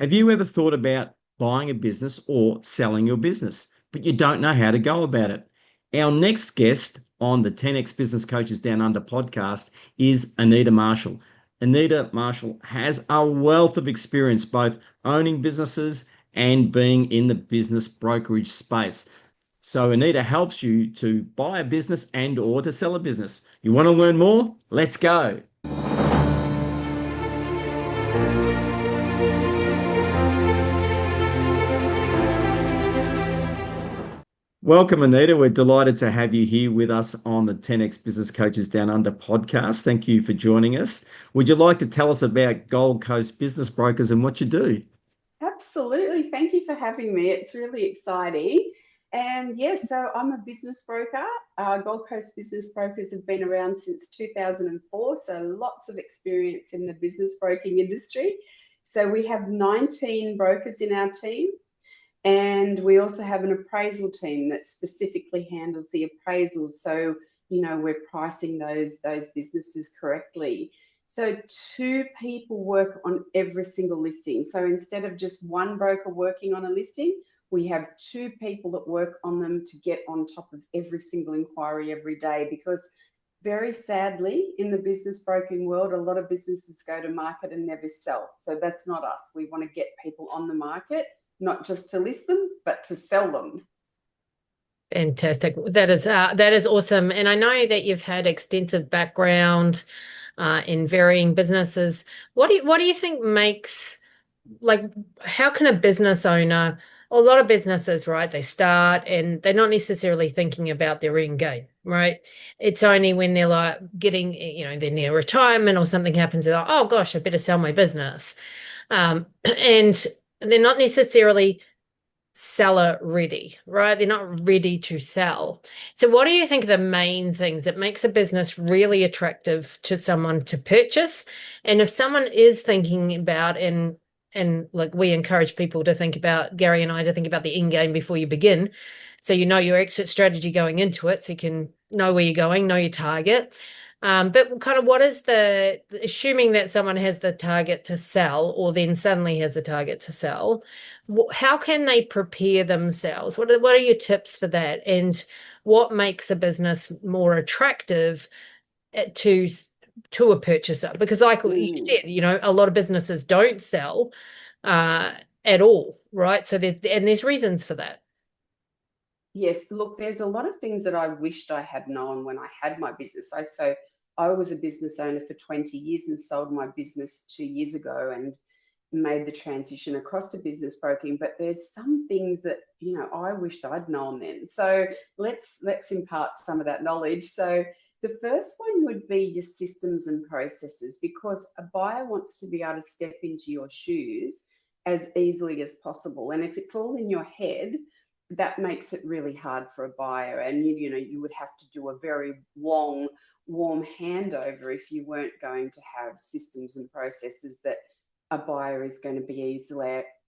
Have you ever thought about buying a business or selling your business, but you don't know how to go about it? Our next guest on the 10X Business Coaches Down Under podcast is Anita Marshall. Anita Marshall has a wealth of experience both owning businesses and being in the business brokerage space. So Anita helps you to buy a business and or to sell a business. You want to learn more? Let's go. Welcome, Anita. We're delighted to have you here with us on the 10X Business Coaches Down Under podcast. Thank you for joining us. Would you like to tell us about Gold Coast Business Brokers and what you do? Absolutely. Thank you for having me. It's really exciting. And yes, so I'm a business broker. Gold Coast Business Brokers have been around since 2004, so lots of experience in the business broking industry. So we have 19 brokers in our team. And we also have an appraisal team that specifically handles the appraisals. So, we're pricing those businesses correctly. So 2 people work on every single listing. So instead of just one broker working on a listing, we have 2 people that work on them to get on top of every single inquiry every day, because very sadly, in the business broking world, a lot of businesses go to market and never sell. So that's not us. We want to get people on the market, not just to list them, but to sell them. Fantastic. That is awesome. And I know that you've had extensive background in varying businesses. What do you think makes, how can a business owner, a lot of businesses, right, they start and they're not necessarily thinking about their end game, right? It's only when they're like getting, they're near retirement or something happens, they're like, oh gosh, I better sell my business. And they're not necessarily seller ready, right? They're not ready to sell. So what do you think are the main things that makes a business really attractive to someone to purchase? And if someone is thinking about, and like we encourage people to think about, Gary and I, to think about the end game before you begin, so you know your exit strategy going into it, so you can know where you're going, know your target. But kind of what is assuming that someone has the target to sell or then suddenly has the target to sell, how can they prepare themselves? What are your tips for that? And what makes a business more attractive to a purchaser? Because like you said, a lot of businesses don't sell at all, right? So there's reasons for that. Yes, look, there's a lot of things that I wished I had known when I had my business. I was a business owner for 20 years and sold my business 2 years ago and made the transition across to business broking. But there's some things that, I wished I'd known then. So let's impart some of that knowledge. So the first one would be your systems and processes, because a buyer wants to be able to step into your shoes as easily as possible. And if it's all in your head, that makes it really hard for a buyer. And you would have to do a very long, warm handover if you weren't going to have systems and processes that a buyer is going to be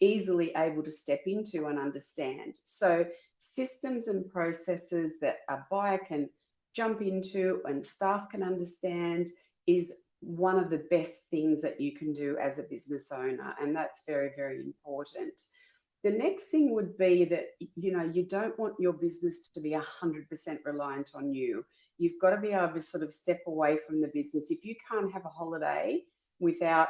easily able to step into and understand. So systems and processes that a buyer can jump into and staff can understand is one of the best things that you can do as a business owner. And that's very, very important. The next thing would be that, you don't want your business to be 100% reliant on you. You've got to be able to sort of step away from the business. If you can't have a holiday without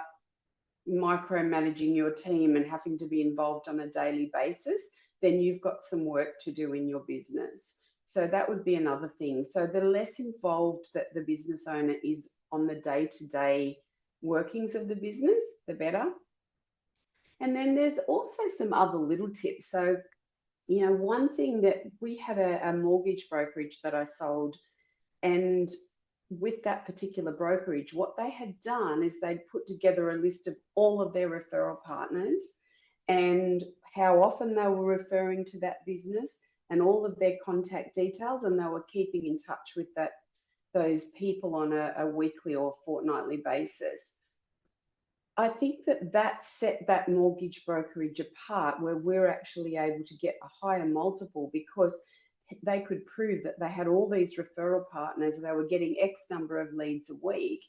micromanaging your team and having to be involved on a daily basis, then you've got some work to do in your business. So that would be another thing. So the less involved that the business owner is on the day-to-day workings of the business, the better. And then there's also some other little tips. So, one thing that we had a mortgage brokerage that I sold, and with that particular brokerage, what they had done is they'd put together a list of all of their referral partners and how often they were referring to that business and all of their contact details, and they were keeping in touch with those people on a weekly or fortnightly basis. I think that set that mortgage brokerage apart, where we're actually able to get a higher multiple because they could prove that they had all these referral partners, they were getting X number of leads a week,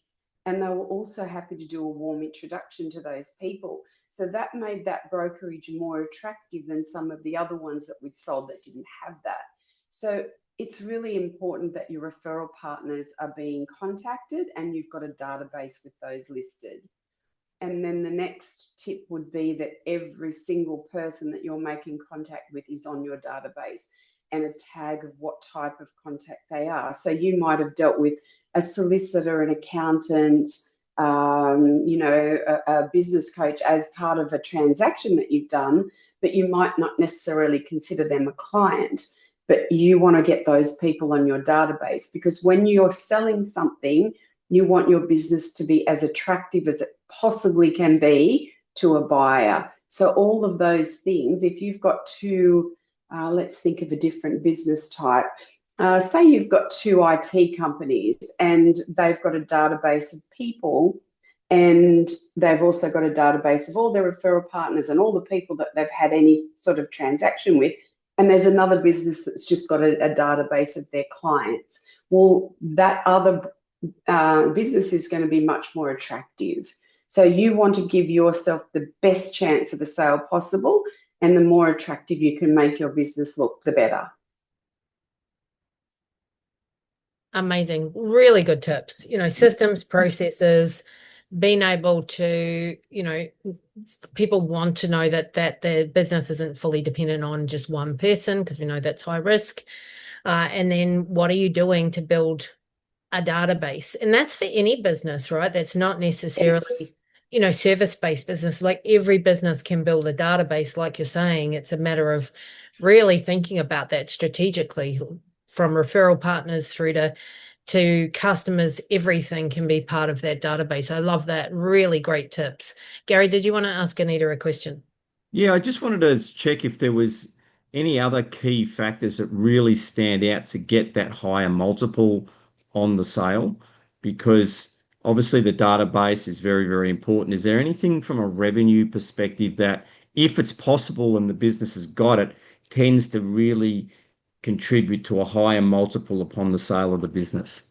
and they were also happy to do a warm introduction to those people. So that made that brokerage more attractive than some of the other ones that we'd sold that didn't have that. So it's really important that your referral partners are being contacted and you've got a database with those listed. And then the next tip would be that every single person that you're making contact with is on your database, and a tag of what type of contact they are. So you might have dealt with a solicitor, an accountant, a business coach as part of a transaction that you've done, but you might not necessarily consider them a client. But you want to get those people on your database, because when you're selling something, you want your business to be as attractive as it possibly can be to a buyer. So all of those things, if you've got two, let's think of a different business type. Say you've got two IT companies and they've got a database of people, and they've also got a database of all their referral partners and all the people that they've had any sort of transaction with. And there's another business that's just got a database of their clients. Well, that other business is going to be much more attractive. So you want to give yourself the best chance of a sale possible, and the more attractive you can make your business look, the better. Amazing. Really good tips. Systems, processes, being able to, people want to know that their business isn't fully dependent on just one person, because we know that's high risk. And then what are you doing to build a database? And that's for any business, right? That's not necessarily, service-based business. Like every business can build a database, like you're saying. It's a matter of really thinking about that strategically, from referral partners through to customers. Everything can be part of that database. I love that. Really great tips. Gary, did you want to ask Anita a question? Yeah, I just wanted to check if there was any other key factors that really stand out to get that higher multiple on the sale, because obviously the database is very, very important. Is there anything from a revenue perspective that, if it's possible and the business has got it, tends to really contribute to a higher multiple upon the sale of the business?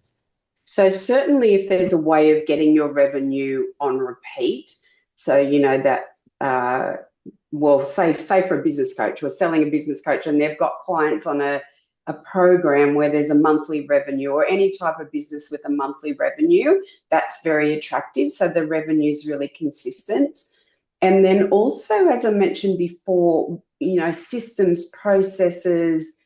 So certainly if there's a way of getting your revenue on repeat, so say for a business coach, we're selling a business coach and they've got clients on a program where there's a monthly revenue, or any type of business with a monthly revenue, that's very attractive. So the revenue is really consistent. And then also, as I mentioned before, systems, processes,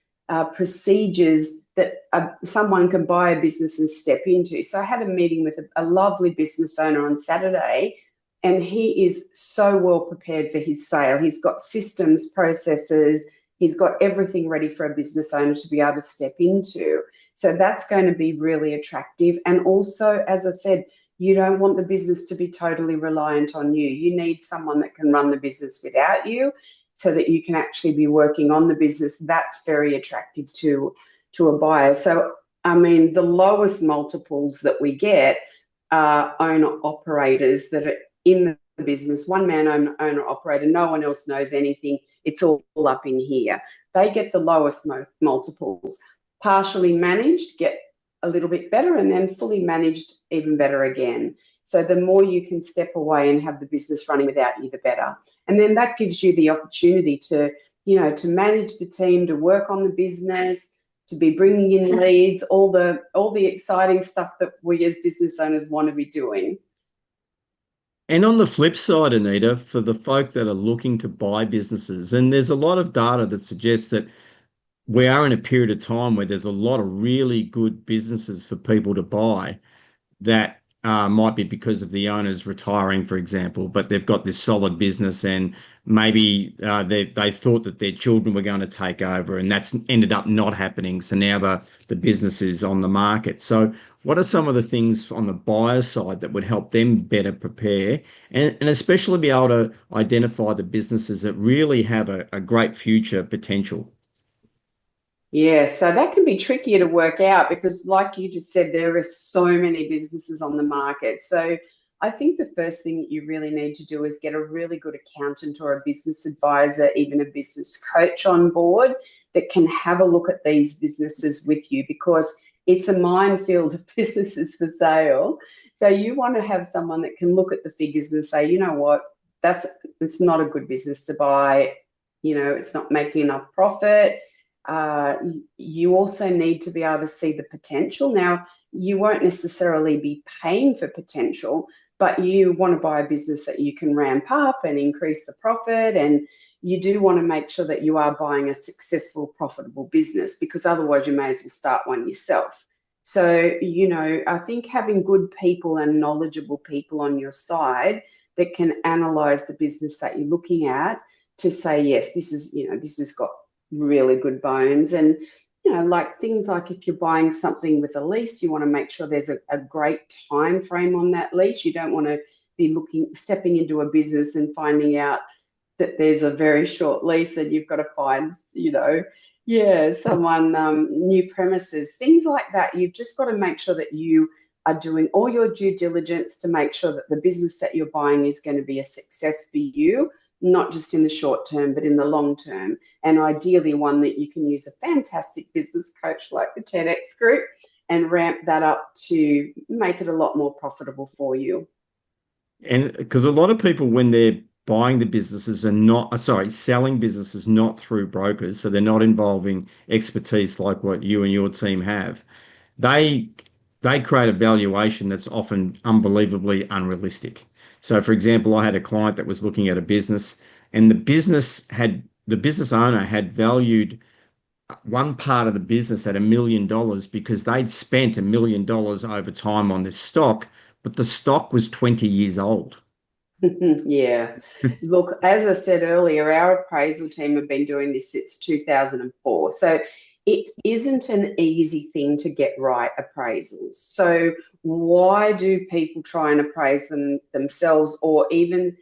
procedures that someone can buy a business and step into. So I had a meeting with a lovely business owner on Saturday, and he is so well prepared for his sale. He's got systems, processes, he's got everything ready for a business owner to be able to step into. So that's going to be really attractive. And also, as I said, you don't want the business to be totally reliant on you. You need someone that can run the business without you, so that you can actually be working on the business. That's very attractive to a buyer. So, the lowest multiples that we get are owner-operators that are in the business, one-man owner-operator, no one else knows anything, it's all up in here. They get the lowest multiples. Partially managed get a little bit better, and then fully managed even better again. So the more you can step away and have the business running without you, the better. And then that gives you the opportunity to manage the team, to work on the business, to be bringing in leads, all the exciting stuff that we as business owners want to be doing. And on the flip side, Anita, for the folk that are looking to buy businesses, and there's a lot of data that suggests that we are in a period of time where there's a lot of really good businesses for people to buy that might be because of the owners retiring, for example, but they've got this solid business, and maybe they thought that their children were going to take over, and that's ended up not happening. So now the business is on the market. So what are some of the things on the buyer side that would help them better prepare and especially be able to identify the businesses that really have a great future potential? Yeah, so that can be trickier to work out, because like you just said, there are so many businesses on the market. So I think the first thing that you really need to do is get a really good accountant or a business advisor, even a business coach on board that can have a look at these businesses with you, because it's a minefield of businesses for sale. So you want to have someone that can look at the figures and say, you know what, it's not a good business to buy. It's not making enough profit. You also need to be able to see the potential. Now, you won't necessarily be paying for potential, but you want to buy a business that you can ramp up and increase the profit. And you do want to make sure that you are buying a successful, profitable business, because otherwise you may as well start one yourself. So, I think having good people and knowledgeable people on your side that can analyze the business that you're looking at to say, yes, this has got really good bones. And like things like if you're buying something with a lease, you want to make sure there's a great time frame on that lease. You don't want to be stepping into a business and finding out that there's a very short lease and you've got to find someone, new premises, things like that. You've just got to make sure that you are doing all your due diligence to make sure that the business that you're buying is going to be a success for you, not just in the short term, but in the long term. And ideally one that you can use a fantastic business coach like the 10X Group and ramp that up to make it a lot more profitable for you. And because a lot of people, when they're buying the businesses and selling businesses not through brokers, so they're not involving expertise like what you and your team have, they create a valuation that's often unbelievably unrealistic. So, for example, I had a client that was looking at a business, and the business owner had valued one part of the business at $1 million because they'd spent $1 million over time on this stock, but the stock was 20 years old. Yeah. Look, as I said earlier, our appraisal team have been doing this since 2004. So it isn't an easy thing to get right, appraisals. So why do people try and appraise them themselves, or even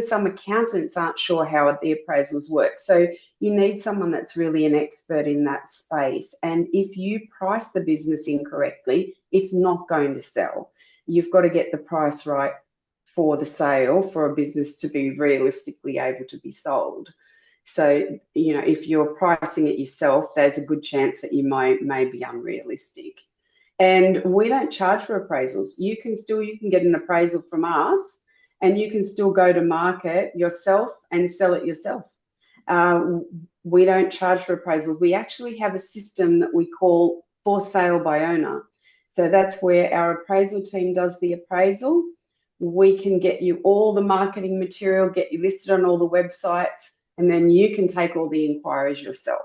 some accountants aren't sure how the appraisals work. So you need someone that's really an expert in that space. And if you price the business incorrectly, it's not going to sell. You've got to get the price right for the sale for a business to be realistically able to be sold. So, if you're pricing it yourself, there's a good chance that you may be unrealistic. And we don't charge for appraisals. You can get an appraisal from us, and you can still go to market yourself and sell it yourself. We don't charge for appraisals. We actually have a system that we call for sale by owner. So that's where our appraisal team does the appraisal. We can get you all the marketing material, get you listed on all the websites, and then you can take all the inquiries yourself.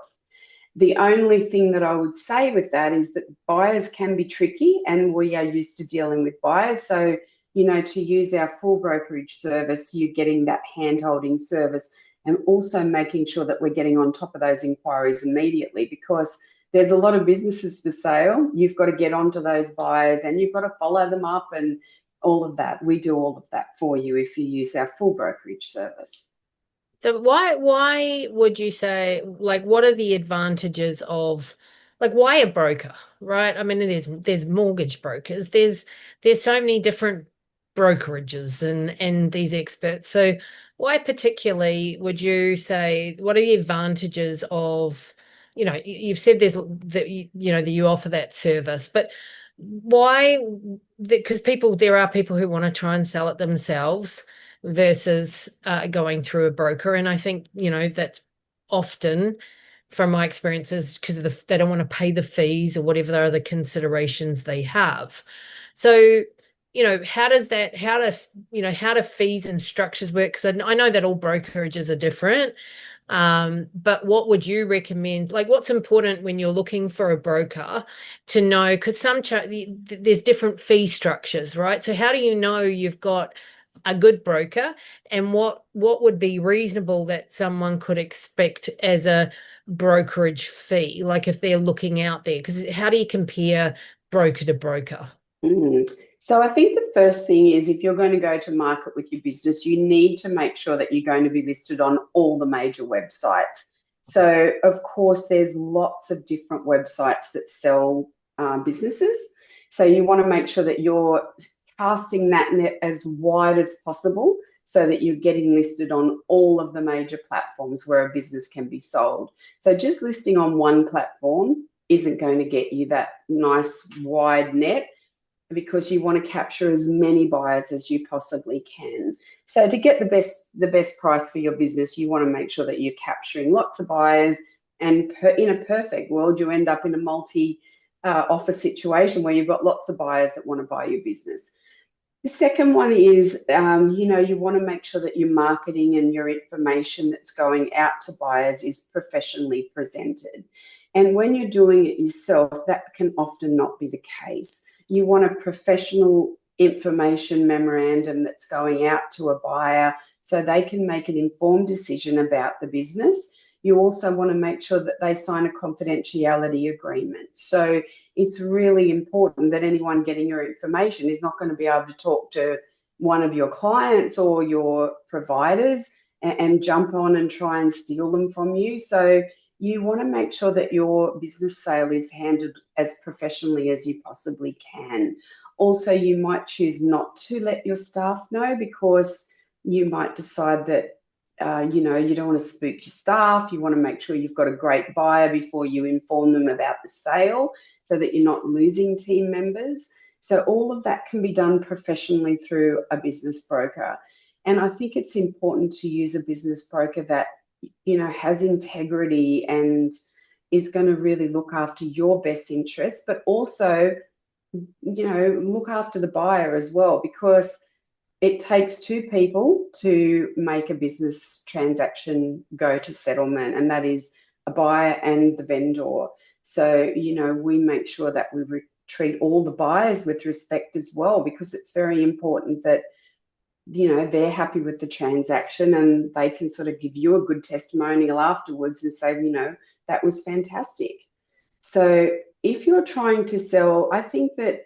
The only thing that I would say with that is that buyers can be tricky, and we are used to dealing with buyers. So, to use our full brokerage service, you're getting that hand-holding service, and also making sure that we're getting on top of those inquiries immediately, because there's a lot of businesses for sale. You've got to get onto those buyers and you've got to follow them up and all of that. We do all of that for you if you use our full brokerage service. So why would you say, like, what are the advantages of, like, why a broker, right? I mean, there's mortgage brokers, there's so many different brokerages and these experts. So why particularly would you say, what are the advantages of, you've said there's that you offer that service, but why? Because there are people who want to try and sell it themselves versus going through a broker. And I think, that's often, from my experiences, because they don't want to pay the fees or whatever other considerations they have. So, how do fees and structures work? Because I know that all brokerages are different. But what would you recommend? Like, what's important when you're looking for a broker to know? Because there's different fee structures, right? So how do you know you've got a good broker, and what would be reasonable that someone could expect as a brokerage fee, like if they're looking out there? Because how do you compare broker to broker? So I think the first thing is, if you're going to go to market with your business, you need to make sure that you're going to be listed on all the major websites. So, of course, there's lots of different websites that sell businesses. So you want to make sure that you're casting that net as wide as possible so that you're getting listed on all of the major platforms where a business can be sold. So just listing on one platform isn't going to get you that nice wide net. because you want to capture as many buyers as you possibly can. So to get the best price for your business, you want to make sure that you're capturing lots of buyers. And in a perfect world, you end up in a multi-offer situation where you've got lots of buyers that want to buy your business. The second one is, you want to make sure that your marketing and your information that's going out to buyers is professionally presented. And when you're doing it yourself, that can often not be the case. You want a professional information memorandum that's going out to a buyer so they can make an informed decision about the business. You also want to make sure that they sign a confidentiality agreement. So it's really important that anyone getting your information is not going to be able to talk to one of your clients or your providers and jump on and try and steal them from you. So you want to make sure that your business sale is handled as professionally as you possibly can. Also, you might choose not to let your staff know because you might decide that you don't want to spook your staff. You want to make sure you've got a great buyer before you inform them about the sale so that you're not losing team members. So all of that can be done professionally through a business broker. And I think it's important to use a business broker that, has integrity and is going to really look after your best interests, but also, look after the buyer as well, because it takes two people to make a business transaction go to settlement, and that is a buyer and the vendor. So, we make sure that we treat all the buyers with respect as well, because it's very important that, they're happy with the transaction and they can sort of give you a good testimonial afterwards and say, that was fantastic. So if you're trying to sell, I think that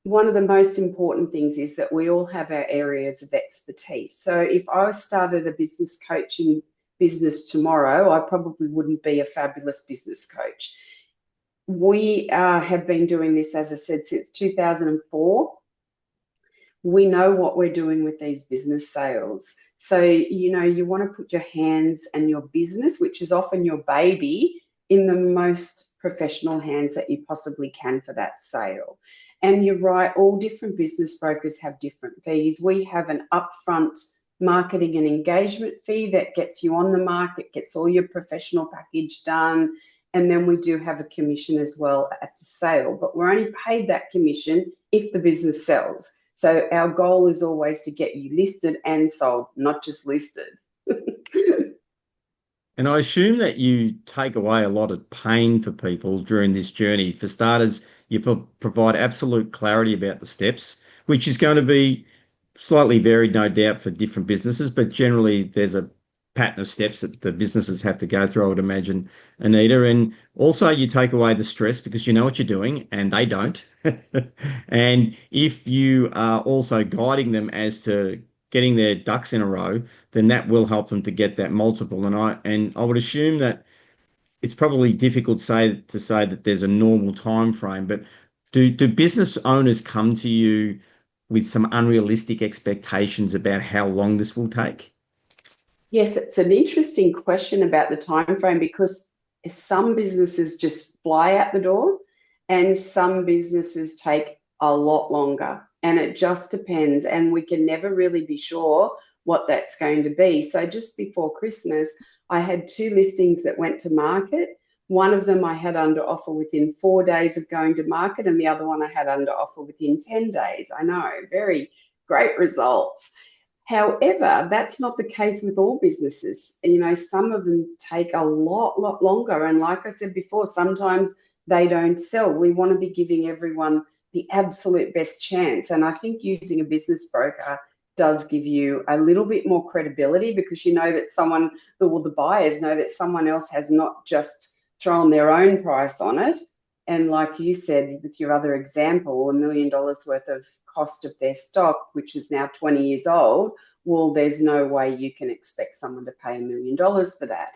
one of the most important things is that we all have our areas of expertise. So if I started a business coaching business tomorrow, I probably wouldn't be a fabulous business coach. We have been doing this, as I said, since 2004. We know what we're doing with these business sales. So, you want to put your hands and your business, which is often your baby, in the most professional hands that you possibly can for that sale. And you're right, all different business brokers have different fees. We have an upfront marketing and engagement fee that gets you on the market, gets all your professional package done. And then we do have a commission as well at the sale, but we're only paid that commission if the business sells. So our goal is always to get you listed and sold, not just listed. And I assume that you take away a lot of pain for people during this journey. For starters, you provide absolute clarity about the steps, which is going to be slightly varied, no doubt, for different businesses, but generally there's a pattern of steps that the businesses have to go through, I would imagine, Anita. And also you take away the stress because you know what you're doing and they don't. And if you are also guiding them as to getting their ducks in a row, then that will help them to get that multiple. And I would assume that it's probably difficult to say that there's a normal time frame, but do business owners come to you with some unrealistic expectations about how long this will take? Yes, it's an interesting question about the time frame, because some businesses just fly out the door and some businesses take a lot longer, and it just depends, and we can never really be sure what that's going to be. So just before Christmas, I had 2 listings that went to market. One of them I had under offer within 4 days of going to market, and the other one I had under offer within 10 days. I know, very great results. However, that's not the case with all businesses. Some of them take a lot longer. And like I said before, sometimes they don't sell. We want to be giving everyone the absolute best chance. And I think using a business broker does give you a little bit more credibility, because you know that the buyers know that someone else has not just thrown their own price on it. And like you said, with your other example, $1 million worth of cost of their stock, which is now 20 years old, well, there's no way you can expect someone to pay $1 million for that.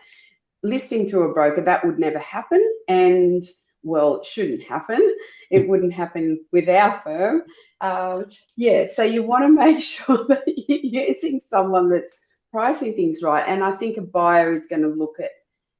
Listing through a broker, that would never happen. And, well, it shouldn't happen. It wouldn't happen with our firm. So you want to make sure that you're using someone that's pricing things right. And I think a buyer is going to look at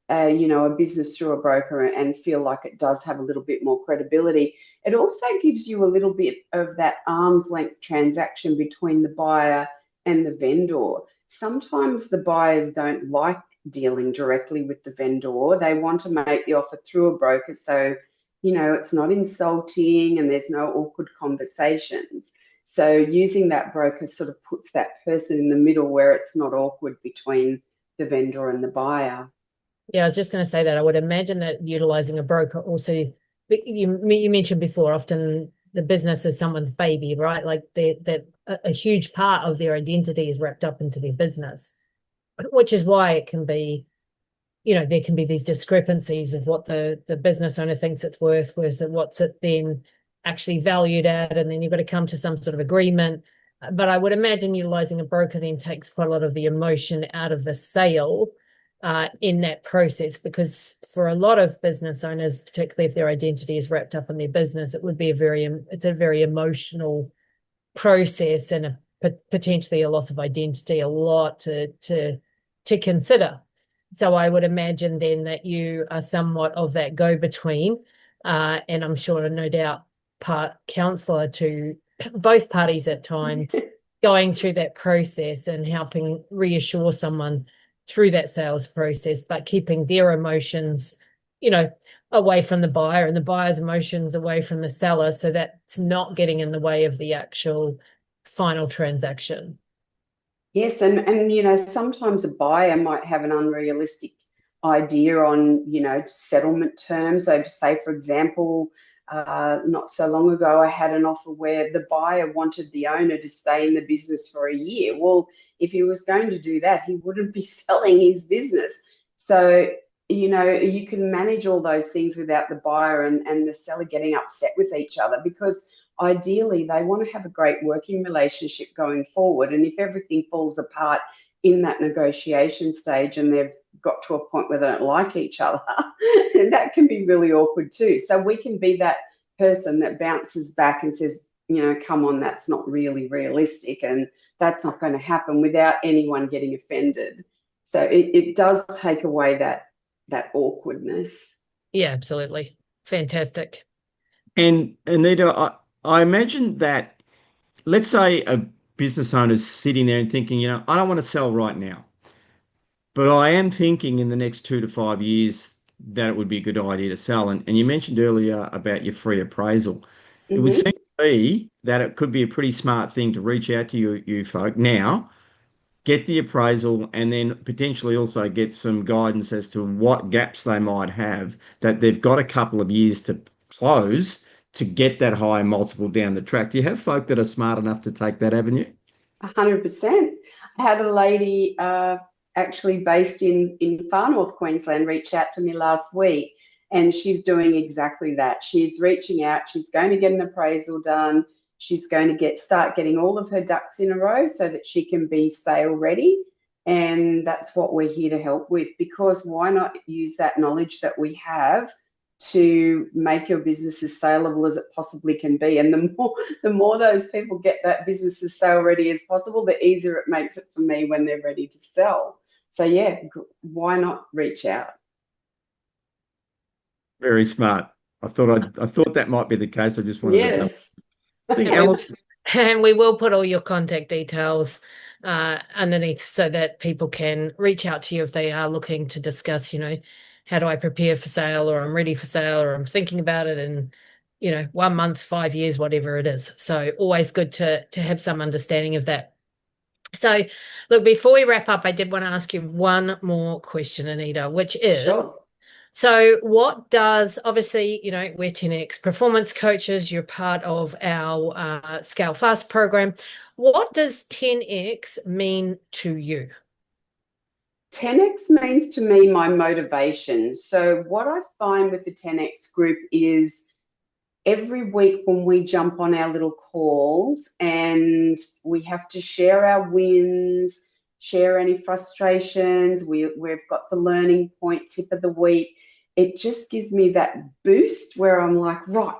a business through a broker and feel like it does have a little bit more credibility. It also gives you a little bit of that arm's length transaction between the buyer and the vendor. Sometimes the buyers don't like dealing directly with the vendor. They want to make the offer through a broker, so it's not insulting and there's no awkward conversations. So using that broker sort of puts that person in the middle where it's not awkward between the vendor and the buyer. Yeah, I was just going to say that I would imagine that utilizing a broker also, you mentioned before, often the business is someone's baby, right? Like that a huge part of their identity is wrapped up into their business, which is why it can be, there can be these discrepancies of what the business owner thinks it's worth versus what's it then actually valued at, and then you've got to come to some sort of agreement. But I would imagine utilizing a broker then takes quite a lot of the emotion out of the sale in that process, because for a lot of business owners, particularly if their identity is wrapped up in their business, it would be it's a very emotional process and potentially a loss of identity, a lot to consider. So I would imagine then that you are somewhat of that go-between, and I'm sure no doubt part counselor to both parties at times, going through that process and helping reassure someone through that sales process, but keeping their emotions, away from the buyer and the buyer's emotions away from the seller, so that's not getting in the way of the actual final transaction. Yes, and sometimes a buyer might have an unrealistic idea on settlement terms. So, say for example, not so long ago, I had an offer where the buyer wanted the owner to stay in the business for a year. Well, if he was going to do that, he wouldn't be selling his business. So, you can manage all those things without the buyer and the seller getting upset with each other, because ideally they want to have a great working relationship going forward. And if everything falls apart in that negotiation stage and they've got to a point where they don't like each other, that can be really awkward too. So we can be that person that bounces back and says, come on, that's not really realistic and that's not going to happen, without anyone getting offended. So it does take away that awkwardness. Yeah, absolutely. Fantastic. And Anita, I imagine that, let's say a business owner's sitting there and thinking, I don't want to sell right now, but I am thinking in the next 2 to 5 years that it would be a good idea to sell. And you mentioned earlier about your free appraisal. It would seem to me that it could be a pretty smart thing to reach out to you folk now, get the appraisal, and then potentially also get some guidance as to what gaps they might have that they've got a couple of years to close to get that high multiple down the track. Do you have folk that are smart enough to take that avenue? 100%. I had a lady actually based in far north Queensland reach out to me last week, and she's doing exactly that. She's reaching out. She's going to get an appraisal done. She's going to start getting all of her ducks in a row so that she can be sale ready. And that's what we're here to help with, because why not use that knowledge that we have to make your business as saleable as it possibly can be? And the more those people get that business as sale ready as possible, the easier it makes it for me when they're ready to sell. So yeah, why not reach out? Very smart. I thought that might be the case. I just wanted to double. Yes. I think Alice. And we will put all your contact details underneath so that people can reach out to you if they are looking to discuss, how do I prepare for sale, or I'm ready for sale, or I'm thinking about it in, 1 month, 5 years, whatever it is. So always good to have some understanding of that. So look, before we wrap up, I did want to ask you one more question, Anita, which is, Sure. so what does, obviously, we're 10X performance coaches, you're part of our Scale Fast program. What does 10X mean to you? 10X means to me my motivation. So what I find with the 10X group is every week when we jump on our little calls and we have to share our wins, share any frustrations, we've got the learning point tip of the week. It just gives me that boost where I'm like, right,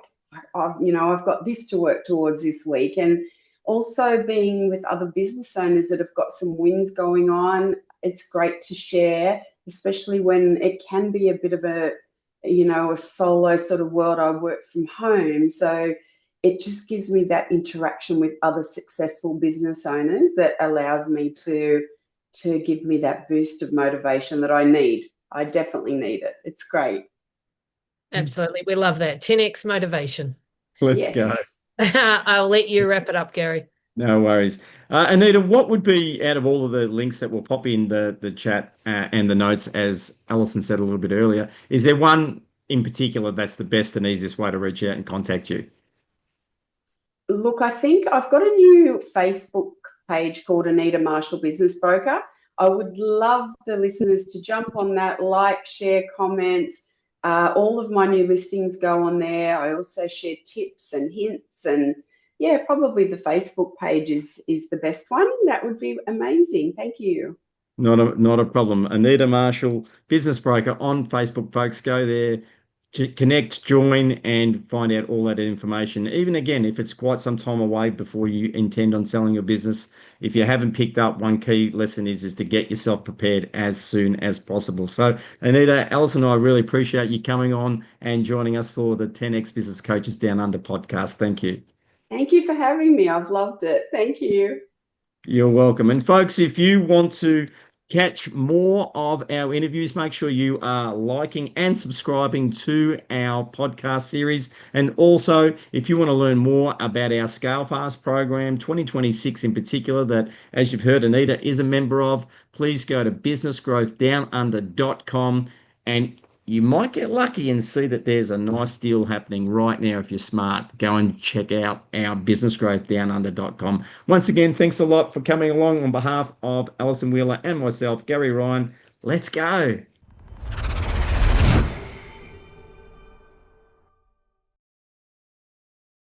I've got this to work towards this week. And also being with other business owners that have got some wins going on, it's great to share, especially when it can be a bit of a, a solo sort of world. I work from home, so it just gives me that interaction with other successful business owners that allows me to give me that boost of motivation that I need. I definitely need it. It's great. Absolutely. We love that. 10x motivation. Let's go. Yes. I'll let you wrap it up, Gary. No worries. Anita, what would be, out of all of the links that will pop in the chat and the notes, as Alison said a little bit earlier, is there one in particular that's the best and easiest way to reach out and contact you? Look, I think I've got a new Facebook page called Anita Marshall Business Broker. I would love the listeners to jump on that, like, share, comment. All of my new listings go on there. I also share tips and hints, and yeah, probably the Facebook page is the best one. That would be amazing. Thank you. Not a problem. Anita Marshall, business broker on Facebook, folks. Go there, connect, join, and find out all that information. Even again, if it's quite some time away before you intend on selling your business, if you haven't picked up, one key lesson is to get yourself prepared as soon as possible. So, Anita, Alison, I really appreciate you coming on and joining us for the 10X Business Coaches Down Under podcast. Thank you. Thank you for having me. I've loved it. Thank you. You're welcome. And folks, if you want to catch more of our interviews, make sure you are liking and subscribing to our podcast series. And also, if you want to learn more about our Scale Fast program, 2026 in particular, that, as you've heard, Anita is a member of, please go to businessgrowthdownunder.com, and you might get lucky and see that there's a nice deal happening right now. If you're smart, go and check out our businessgrowthdownunder.com. Once again, thanks a lot for coming along. On behalf of Alison Wheeler and myself, Gary Ryan, let's go.